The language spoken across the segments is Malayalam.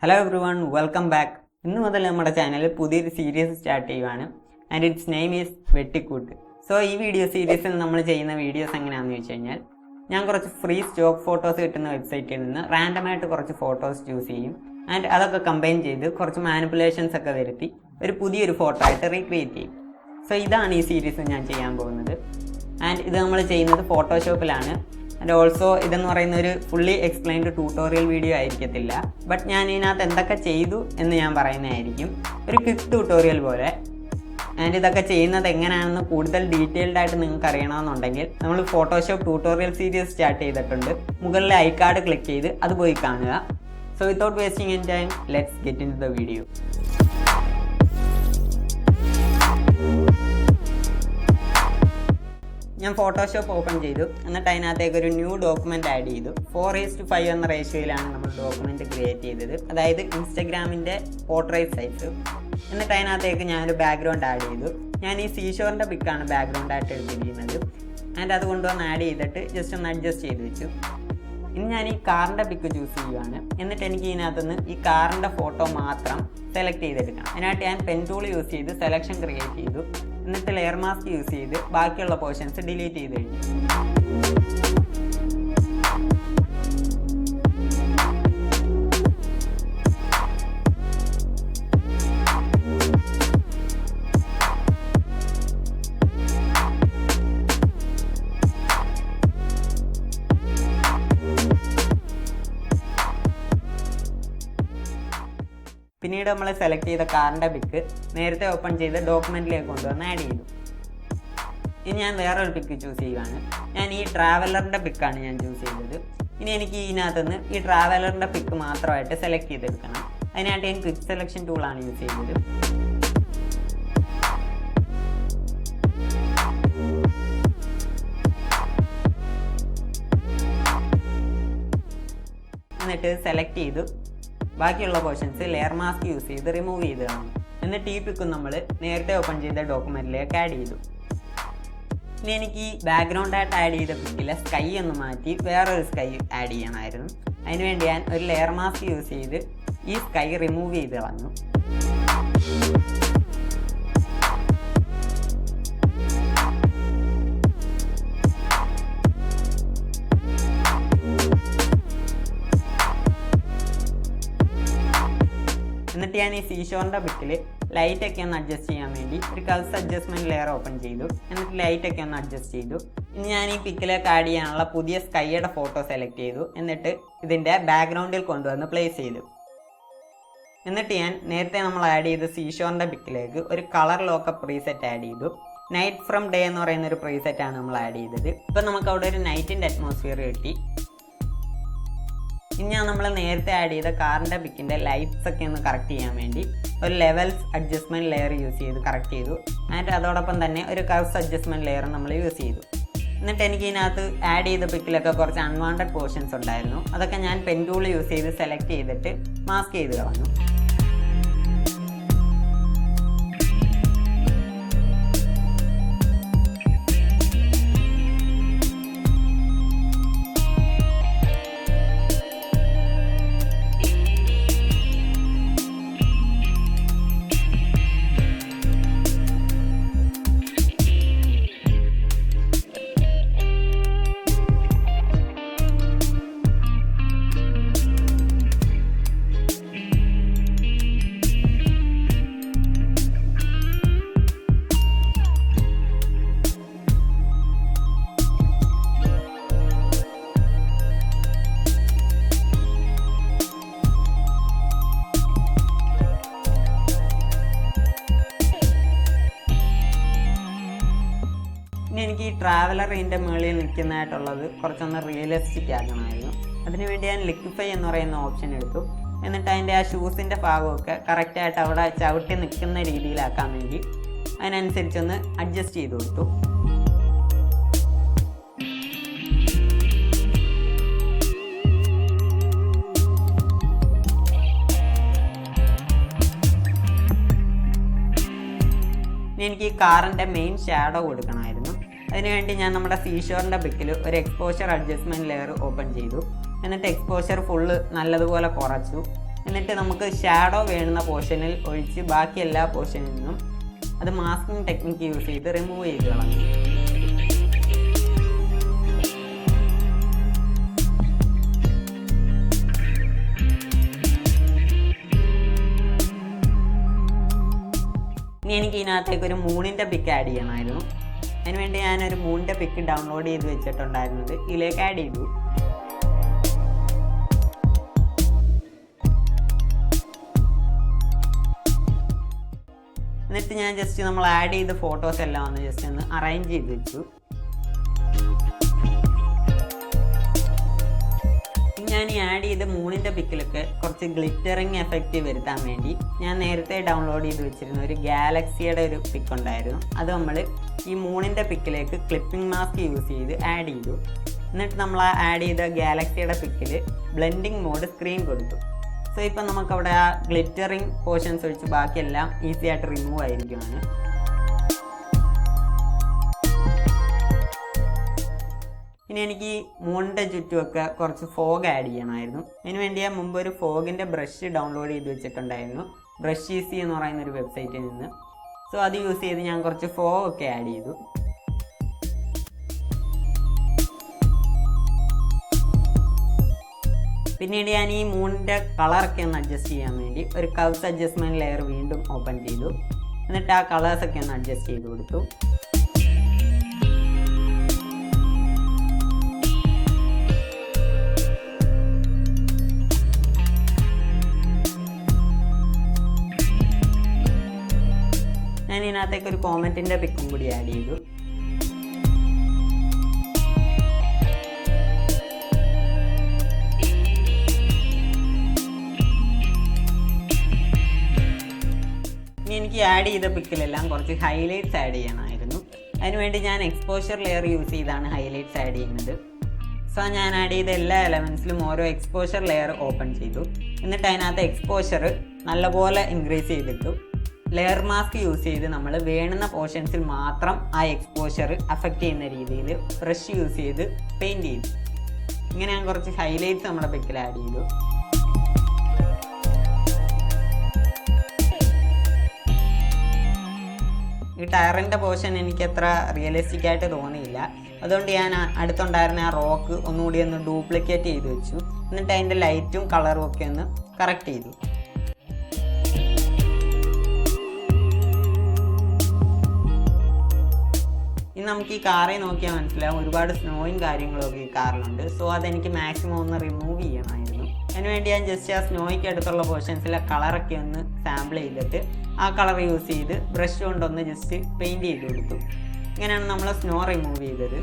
Hello everyone, welcome back. ഇന്ന് മുതൽ നമ്മുടെ ചാനലിൽ പുതിയൊരു സീരീസ് സ്റ്റാർട്ട് ചെയ്യുവാണ് and it's name is Vettikkoottu. So ഈ വീഡിയോ സീരീസിൽ നമ്മൾ ചെയ്യുന്ന വീഡിയോസ് എങ്ങനെയാണെന്ന് വെച്ച് കഴിഞ്ഞാൽ ഞാൻ കുറച്ച് ഫ്രീ സ്റ്റോക്ക് ഫോട്ടോസ് കിട്ടുന്ന വെബ്സൈറ്റിൽ നിന്ന് റാൻഡമായിട്ട് കുറച്ച് ഫോട്ടോസ് ചൂസ് ചെയ്യും ആൻഡ് അതൊക്കെ കമ്പൈൻ ചെയ്ത് കുറച്ച് മാനിപ്പുലേഷൻസ് ഒക്കെ വരുത്തി ഒരു പുതിയൊരു ഫോട്ടോ ആയിട്ട് റീക്രിയേറ്റ് ചെയ്യും. സോ ഇതാണ് ഈ സീരീസ് ഞാൻ ചെയ്യാൻ പോകുന്നത് ആൻഡ് ഇത് നമ്മൾ ചെയ്യുന്നത് ഫോട്ടോഷോപ്പിലാണ്. ആൻഡ് ഓൾസോ ഇതെന്ന് പറയുന്ന ഒരു ഫുള്ളി എക്സ്പ്ലെയിൻഡ് ട്യൂട്ടോറിയൽ വീഡിയോ ആയിരിക്കത്തില്ല, ബട്ട് ഞാൻ ഇതിനകത്ത് എന്തൊക്കെ ചെയ്തു എന്ന് ഞാൻ പറയുന്നതായിരിക്കും, ഒരു ക്വിക്ക് ട്യൂട്ടോറിയൽ പോലെ. ആൻഡ് ഇതൊക്കെ ചെയ്യുന്നത് എങ്ങനെയാണെന്ന് കൂടുതൽ ഡീറ്റെയിൽഡ് ആയിട്ട് നിങ്ങൾക്ക് അറിയണമെന്നുണ്ടെങ്കിൽ നമ്മൾ ഫോട്ടോഷോപ്പ് ട്യൂട്ടോറിയൽ സീരീസ് സ്റ്റാർട്ട് ചെയ്തിട്ടുണ്ട്. മുകളിലെ ഐ കാർഡ് ക്ലിക്ക് ചെയ്ത് അത് പോയി കാണുക. So without wasting any time let's get into the video. ഞാൻ ഫോട്ടോഷോപ്പ് ഓപ്പൺ ചെയ്തു, എന്നിട്ട് അതിനകത്തേക്ക് ഒരു ന്യൂ ഡോക്യുമെൻ്റ് ആഡ് ചെയ്തു. 4:5 എന്ന റേഷ്യോയിലാണ് നമ്മൾ ഡോക്യുമെൻ്റ് ക്രിയേറ്റ് ചെയ്തത്, അതായത് ഇൻസ്റ്റഗ്രാമിൻ്റെ പോർട്രേറ്റ് സൈസ്. എന്നിട്ട് അതിനകത്തേക്ക് ഞാനൊരു ബാക്ക്ഗ്രൗണ്ട് ആഡ് ചെയ്തു. ഞാൻ ഈ സീഷോറിൻ്റെ പിക്കാണ് ബാക്ക്ഗ്രൗണ്ടായിട്ട് എടുത്തിരിക്കുന്നത് ആൻഡ് അത് കൊണ്ടുവന്ന് ആഡ് ചെയ്തിട്ട് ജസ്റ്റ് ഒന്ന് അഡ്ജസ്റ്റ് ചെയ്ത് വെച്ചു. ഇനി ഞാൻ ഈ കാറിൻ്റെ പിക്ക് ചൂസ് ചെയ്യുകയാണ്. എന്നിട്ട് എനിക്ക് ഇതിനകത്തുനിന്ന് ഈ കാറിൻ്റെ ഫോട്ടോ മാത്രം സെലക്ട് ചെയ്തെടുക്കണം. അതിനായിട്ട് ഞാൻ പെൻ ടൂൾ യൂസ് ചെയ്ത് സെലക്ഷൻ ക്രിയേറ്റ് ചെയ്തു. എന്നിട്ട് ലെയർ മാസ്ക് യൂസ് ചെയ്ത് ബാക്കിയുള്ള പോർഷൻസ് ഡിലീറ്റ് ചെയ്ത് കഴിഞ്ഞു. പിന്നീട് നമ്മൾ സെലക്ട് ചെയ്ത കാറിൻ്റെ പിക്ക് നേരത്തെ ഓപ്പൺ ചെയ്ത് ഡോക്യുമെൻറ്റിലേക്ക് കൊണ്ടുവന്ന് ആഡ് ചെയ്തു. ഇനി ഞാൻ വേറൊരു പിക്ക് ചൂസ് ചെയ്യുകയാണ്. ഞാൻ ഈ ട്രാവലറിൻ്റെ പിക്കാണ് ഞാൻ ചൂസ് ചെയ്തത്. ഇനി എനിക്ക് ഇതിനകത്തുനിന്ന് ഈ ട്രാവലറിൻ്റെ പിക്ക് മാത്രമായിട്ട് സെലക്ട് ചെയ്തെടുക്കണം. അതിനായിട്ട് ഞാൻ ക്വിക്ക് സെലക്ഷൻ ടൂളാണ് യൂസ് ചെയ്തത്. എന്നിട്ട് സെലക്ട് ചെയ്തു ബാക്കിയുള്ള പോർഷൻസ് ലെയർ മാസ്ക് യൂസ് ചെയ്ത് റിമൂവ് ചെയ്ത് കാണും. എന്നിട്ട് ഈ പിക്കും നമ്മൾ നേരത്തെ ഓപ്പൺ ചെയ്ത ഡോക്യുമെൻറ്റിലേക്ക് ആഡ് ചെയ്തു. ഇനി എനിക്ക് ഈ ബാക്ക്ഗ്രൗണ്ടായിട്ട് ആഡ് ചെയ്ത പിക്കിലെ സ്കൈ ഒന്ന് മാറ്റി വേറൊരു സ്കൈ ആഡ് ചെയ്യണമായിരുന്നു. അതിനുവേണ്ടി ഞാൻ ഒരു ലെയർ മാസ്ക് യൂസ് ചെയ്ത് ഈ സ്കൈ റിമൂവ് ചെയ്ത് കളഞ്ഞു. എന്നിട്ട് ഞാൻ ഈ സീഷോറിൻ്റെ പിക്കിൽ ലൈറ്റൊക്കെ ഒന്ന് അഡ്ജസ്റ്റ് ചെയ്യാൻ വേണ്ടി ഒരു കൾസ് അഡ്ജസ്റ്റ്മെൻറ്റ് ലെയർ ഓപ്പൺ ചെയ്തു. എന്നിട്ട് ലൈറ്റൊക്കെ ഒന്ന് അഡ്ജസ്റ്റ് ചെയ്തു. ഇനി ഞാൻ ഈ പിക്കിലേക്ക് ആഡ് ചെയ്യാനുള്ള പുതിയ സ്കൈയുടെ ഫോട്ടോ സെലക്ട് ചെയ്തു. എന്നിട്ട് ഇതിൻ്റെ ബാക്ക്ഗ്രൗണ്ടിൽ കൊണ്ടുവന്ന് പ്ലേസ് ചെയ്തു. എന്നിട്ട് ഞാൻ നേരത്തെ നമ്മൾ ആഡ് ചെയ്ത സീഷോറിൻ്റെ പിക്കിലേക്ക് ഒരു കളർ ലോക്കപ്പ് പ്രീസെറ്റ് ആഡ് ചെയ്തു. നൈറ്റ് ഫ്രം ഡേ എന്ന് പറയുന്ന ഒരു പ്രീസെറ്റാണ് നമ്മൾ ആഡ് ചെയ്തത്. ഇപ്പം നമുക്ക് അവിടെ ഒരു നൈറ്റിൻ്റെ അറ്റ്മോസ്ഫിയർ കിട്ടി. ഇനി ഞാൻ നമ്മൾ നേരത്തെ ആഡ് ചെയ്ത കാറിൻ്റെ പിക്കിൻ്റെ ലൈറ്റ്സ് ഒക്കെ ഒന്ന് കറക്റ്റ് ചെയ്യാൻ വേണ്ടി ഒരു ലെവൽസ് അഡ്ജസ്റ്റ്മെൻറ്റ് ലെയർ യൂസ് ചെയ്ത് കറക്റ്റ് ചെയ്തു. ആൻഡ് അതോടൊപ്പം തന്നെ ഒരു കർവ്സ് അഡ്ജസ്റ്റ്മെൻറ്റ് ലെയർ നമ്മൾ യൂസ് ചെയ്തു. എന്നിട്ട് എനിക്ക് ഇതിനകത്ത് ആഡ് ചെയ്ത പിക്കിലൊക്കെ കുറച്ച് അൺവാണ്ടഡ് പോർഷൻസ് ഉണ്ടായിരുന്നു. അതൊക്കെ ഞാൻ പെൻ ടൂൾ യൂസ് ചെയ്ത് സെലക്ട് ചെയ്തിട്ട് മാസ്ക് ചെയ്ത് കളഞ്ഞു. ഇനി എനിക്ക് ഈ ട്രാവലർ ഇതിൻ്റെ മുകളിൽ നിൽക്കുന്നതായിട്ടുള്ളത് കുറച്ചൊന്ന് റിയലിസ്റ്റിക് ആക്കണമായിരുന്നു. അതിനുവേണ്ടി ഞാൻ ലിക്വിഫൈ എന്ന് പറയുന്ന ഓപ്ഷൻ എടുത്തു. എന്നിട്ട് അതിൻ്റെ ആ ഷൂസിൻ്റെ ഭാഗമൊക്കെ കറക്റ്റായിട്ട് അവിടെ ചവിട്ടി നിൽക്കുന്ന രീതിയിലാക്കാൻ വേണ്ടി അതിനനുസരിച്ചൊന്ന് അഡ്ജസ്റ്റ് ചെയ്ത് കൊടുത്തു. എനിക്ക് ഈ കാറിൻ്റെ മെയിൻ ഷാഡോ കൊടുക്കണമായിരുന്നു. അതിനുവേണ്ടി ഞാൻ നമ്മുടെ സീഷോറിൻ്റെ പിക്കിൽ ഒരു എക്സ്പോഷർ അഡ്ജസ്റ്റ്മെൻറ്റ് ലെയർ ഓപ്പൺ ചെയ്തു. എന്നിട്ട് എക്സ്പോഷർ ഫുള്ള് നല്ലതുപോലെ കുറച്ചു. എന്നിട്ട് നമുക്ക് ഷാഡോ വേണ്ടുന്ന പോർഷനിൽ ഒഴിച്ച് ബാക്കി എല്ലാ പോർഷനിൽ നിന്നും അത് മാസ്കിംഗ് ടെക്നിക്ക് യൂസ് ചെയ്ത് റിമൂവ് ചെയ്ത് കളഞ്ഞു. ഇനി എനിക്ക് ഇതിനകത്തേക്ക് ഒരു മൂണിൻ്റെ പിക്ക് ആഡ് ചെയ്യണമായിരുന്നു. അതിനുവേണ്ടി ഞാനൊരു മൂണിൻ്റെ പിക്ക് ഡൗൺലോഡ് ചെയ്ത് വെച്ചിട്ടുണ്ടായിരുന്നത് ഇതിലേക്ക് ആഡ് ചെയ്തു. എന്നിട്ട് ഞാൻ ജസ്റ്റ് നമ്മൾ ആഡ് ചെയ്ത ഫോട്ടോസ് എല്ലാം ഒന്ന് ജസ്റ്റ് ഒന്ന് അറേഞ്ച് ചെയ്ത് വെച്ചു. ഞാൻ ഈ ആഡ് ചെയ്ത മൂണിൻ്റെ പിക്കിലൊക്കെ കുറച്ച് ഗ്ലിറ്ററിങ് എഫക്റ്റ് വരുത്താൻ വേണ്ടി ഞാൻ നേരത്തെ ഡൗൺലോഡ് ചെയ്ത് വെച്ചിരുന്ന ഒരു ഗാലക്സിയുടെ ഒരു പിക്ക് ഉണ്ടായിരുന്നു. അത് നമ്മൾ ഈ മൂണിൻ്റെ പിക്കിലേക്ക് ക്ലിപ്പിംഗ് മാസ്ക് യൂസ് ചെയ്ത് ആഡ് ചെയ്തു. എന്നിട്ട് നമ്മൾ ആ ആഡ് ചെയ്ത ഗാലക്സിയുടെ പിക്കിൽ ബ്ലെൻഡിങ് മോഡ് സ്ക്രീൻ കൊടുത്തു. സോ ഇപ്പം നമുക്കവിടെ ആ ഗ്ലിറ്ററിങ് പോർഷൻസ് ഒഴിച്ച് ബാക്കിയെല്ലാം ഈസി ആയിട്ട് റിമൂവ് ആയിരിക്കുവാണ്. ഇനി എനിക്ക് മൂണിൻ്റെ ചുറ്റുമൊക്കെ കുറച്ച് ഫോഗ് ആഡ് ചെയ്യണമായിരുന്നു. അതിന് വേണ്ടി ഞാൻ മുമ്പ് ഒരു ഫോഗിൻ്റെ ബ്രഷ് ഡൗൺലോഡ് ചെയ്ത് വെച്ചിട്ടുണ്ടായിരുന്നു, ബ്രഷ് ഈസി എന്ന് പറയുന്ന ഒരു വെബ്സൈറ്റിൽ നിന്ന്. സോ അത് യൂസ് ചെയ്ത് ഞാൻ കുറച്ച് ഫോഗൊക്കെ ആഡ് ചെയ്തു. പിന്നീട് ഞാൻ ഈ മൂണിൻ്റെ കളറൊക്കെ ഒന്ന് അഡ്ജസ്റ്റ് ചെയ്യാൻ വേണ്ടി ഒരു കർവ്സ് അഡ്ജസ്റ്റ്മെൻറ്റ് ലെയർ വീണ്ടും ഓപ്പൺ ചെയ്തു. എന്നിട്ട് ആ കളേഴ്സൊക്കെ ഒന്ന് അഡ്ജസ്റ്റ് ചെയ്ത് കൊടുത്തു. ഞാൻ ഇതിനകത്തേക്ക് ഒരു കോമറ്റിൻ്റെ പിക്കും കൂടി ആഡ് ചെയ്തു. ഇനി എനിക്ക് ആഡ് ചെയ്ത പിക്കിലെല്ലാം കുറച്ച് ഹൈലൈറ്റ്സ് ആഡ് ചെയ്യണമായിരുന്നു. അതിനുവേണ്ടി ഞാൻ എക്സ്പോഷർ ലെയർ യൂസ് ചെയ്താണ് ഹൈലൈറ്റ്സ് ആഡ് ചെയ്യുന്നത്. സോ ഞാൻ ആഡ് ചെയ്ത എല്ലാ എലമെൻസിലും ഓരോ എക്സ്പോഷർ ലെയർ ഓപ്പൺ ചെയ്തു. എന്നിട്ട് അതിനകത്ത് എക്സ്പോഷർ നല്ലപോലെ ഇൻക്രീസ് ചെയ്തിട്ടു. ലെയർ മാസ്ക് യൂസ് ചെയ്ത് നമ്മൾ വേണ്ടുന്ന പോർഷൻസിൽ മാത്രം ആ എക്സ്പോഷർ അഫക്റ്റ് ചെയ്യുന്ന രീതിയിൽ ബ്രഷ് യൂസ് ചെയ്ത് പെയിൻറ്റ് ചെയ്തു. ഇങ്ങനെ ഞാൻ കുറച്ച് ഹൈലൈറ്റ്സ് നമ്മുടെ പിക്കിൽ ആഡ് ചെയ്തു. ഈ ടയറിൻ്റെ പോർഷൻ എനിക്ക് അത്ര റിയലിസ്റ്റിക് ആയിട്ട് തോന്നിയില്ല. അതുകൊണ്ട് ഞാൻ അടുത്തുണ്ടായിരുന്ന ആ റോക്ക് ഒന്നുകൂടി ഒന്ന് ഡ്യൂപ്ലിക്കേറ്റ് ചെയ്ത് വെച്ചു. എന്നിട്ട് അതിൻ്റെ ലൈറ്റും കളറും ഒക്കെ ഒന്ന് കറക്റ്റ് ചെയ്തു. ഇനി നമുക്ക് ഈ കാറിൽ നോക്കിയാൽ മനസ്സിലാവും ഒരുപാട് സ്നോയും കാര്യങ്ങളൊക്കെ ഈ കാറിലുണ്ട്. സോ അതെനിക്ക് മാക്സിമം ഒന്ന് റിമൂവ് ചെയ്യണമായിരുന്നു. അതിനുവേണ്ടി ഞാൻ ജസ്റ്റ് ആ സ്നോയ്ക്ക് അടുത്തുള്ള പോർഷൻസിലെ കളറൊക്കെ ഒന്ന് സാമ്പിൾ ചെയ്തിട്ട് ആ കളർ യൂസ് ചെയ്ത് ബ്രഷ് കൊണ്ടൊന്ന് ജസ്റ്റ് പെയിൻറ്റ് ചെയ്ത് കൊടുത്തു. ഇങ്ങനെയാണ് നമ്മൾ സ്നോ റിമൂവ് ചെയ്തത്.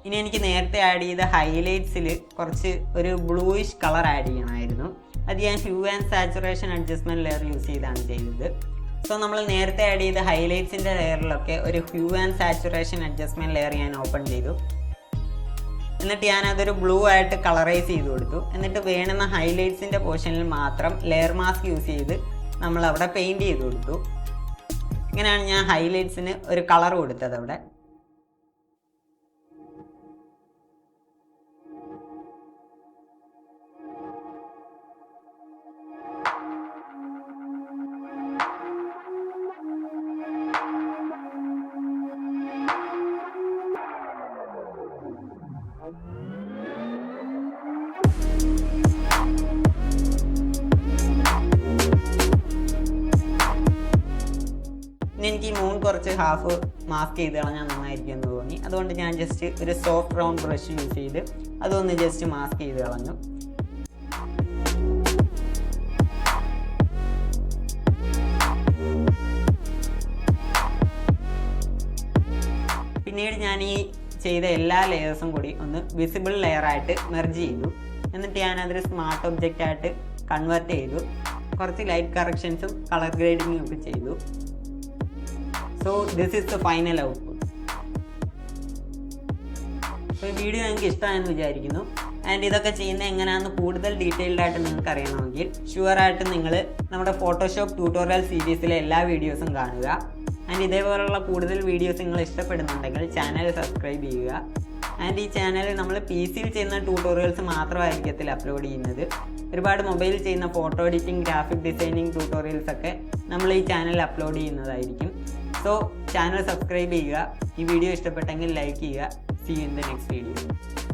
ഇനി എനിക്ക് നേരത്തെ ആഡ് ചെയ്ത ഹൈലൈറ്റ്സിൽ കുറച്ച് ഒരു ബ്ലൂയിഷ് കളർ ആഡ് ചെയ്യണമായിരുന്നു. അത് ഞാൻ Hugh and saturation adjustment layer use ചെയ്താണ് ചെയ്തത്. സോ നമ്മൾ നേരത്തെ ആഡ് ചെയ്ത ഹൈലൈറ്റ്സിൻ്റെ ലെയറിലൊക്കെ ഒരു Hugh and saturation adjustment layer ഞാൻ ഓപ്പൺ ചെയ്തു. എന്നിട്ട് ഞാനതൊരു ബ്ലൂ ആയിട്ട് കളറൈസ് ചെയ്ത് കൊടുത്തു. എന്നിട്ട് വേണ്ടുന്ന ഹൈലൈറ്റ്സിൻ്റെ പോർഷനിൽ മാത്രം ലെയർ മാസ്ക് യൂസ് ചെയ്ത് നമ്മളവിടെ പെയിൻറ്റ് ചെയ്ത് കൊടുത്തു. ഇങ്ങനെയാണ് ഞാൻ ഹൈലൈറ്റ്സിന് ഒരു കളർ കൊടുത്തത് അവിടെ. ഇനി എനിക്ക് ഈ മൂൺ കുറച്ച് ഹാഫ് മാസ്ക് ചെയ്ത് കളഞ്ഞാൽ നന്നായിരിക്കും എന്ന് തോന്നി. അതുകൊണ്ട് ഞാൻ ജസ്റ്റ് ഒരു സോഫ്റ്റ് റൗണ്ട് ബ്രഷ് യൂസ് ചെയ്ത് അതൊന്ന് ജസ്റ്റ് മാസ്ക് ചെയ്ത് കളഞ്ഞു. പിന്നീട് ഞാൻ ഈ ചെയ്ത എല്ലാ ലെയേഴ്സും കൂടി ഒന്ന് വിസിബിൾ ലെയറായിട്ട് മെർജ് ചെയ്തു. എന്നിട്ട് ഞാനതൊരു സ്മാർട്ട് ഒബ്ജക്റ്റ് ആയിട്ട് കൺവേർട്ട് ചെയ്തു. കുറച്ച് ലൈറ്റ് കറക്ഷൻസും കളർ ഗ്രേഡിങ്ങും ഒക്കെ ചെയ്തു. So this is the final output. അപ്പോൾ ഈ വീഡിയോ നിങ്ങൾക്ക് ഇഷ്ടമായെന്ന് വിചാരിക്കുന്നു. ആൻഡ് ഇതൊക്കെ ചെയ്യുന്നത് എങ്ങനെയാണെന്ന് കൂടുതൽ ഡീറ്റെയിൽഡ് ആയിട്ട് നിങ്ങൾക്ക് അറിയണമെങ്കിൽ ഷുവറായിട്ട് നിങ്ങൾ നമ്മുടെ ഫോട്ടോഷോപ്പ് ട്യൂട്ടോറിയൽ സീരീസിലെ എല്ലാ വീഡിയോസും കാണുക. ആൻഡ് ഇതേപോലുള്ള കൂടുതൽ വീഡിയോസ് നിങ്ങൾ ഇഷ്ടപ്പെടുന്നുണ്ടെങ്കിൽ ചാനൽ സബ്സ്ക്രൈബ് ചെയ്യുക. ആൻഡ് ഈ ചാനലിൽ നമ്മൾ PC യിൽ ചെയ്യുന്ന ട്യൂട്ടോറിയൽസ് മാത്രമായിരിക്കത്തില്ല അപ്ലോഡ് ചെയ്യുന്നത്. ഒരുപാട് മൊബൈലിൽ ചെയ്യുന്ന photo editing, graphic designing tutorials ഒക്കെ നമ്മൾ ഈ ചാനലിൽ അപ്ലോഡ് ചെയ്യുന്നതായിരിക്കും. സോ ചാനൽ സബ്സ്ക്രൈബ് ചെയ്യുക. ഈ വീഡിയോ ഇഷ്ടപ്പെട്ടെങ്കിൽ ലൈക്ക് ചെയ്യുക. See you in the next video.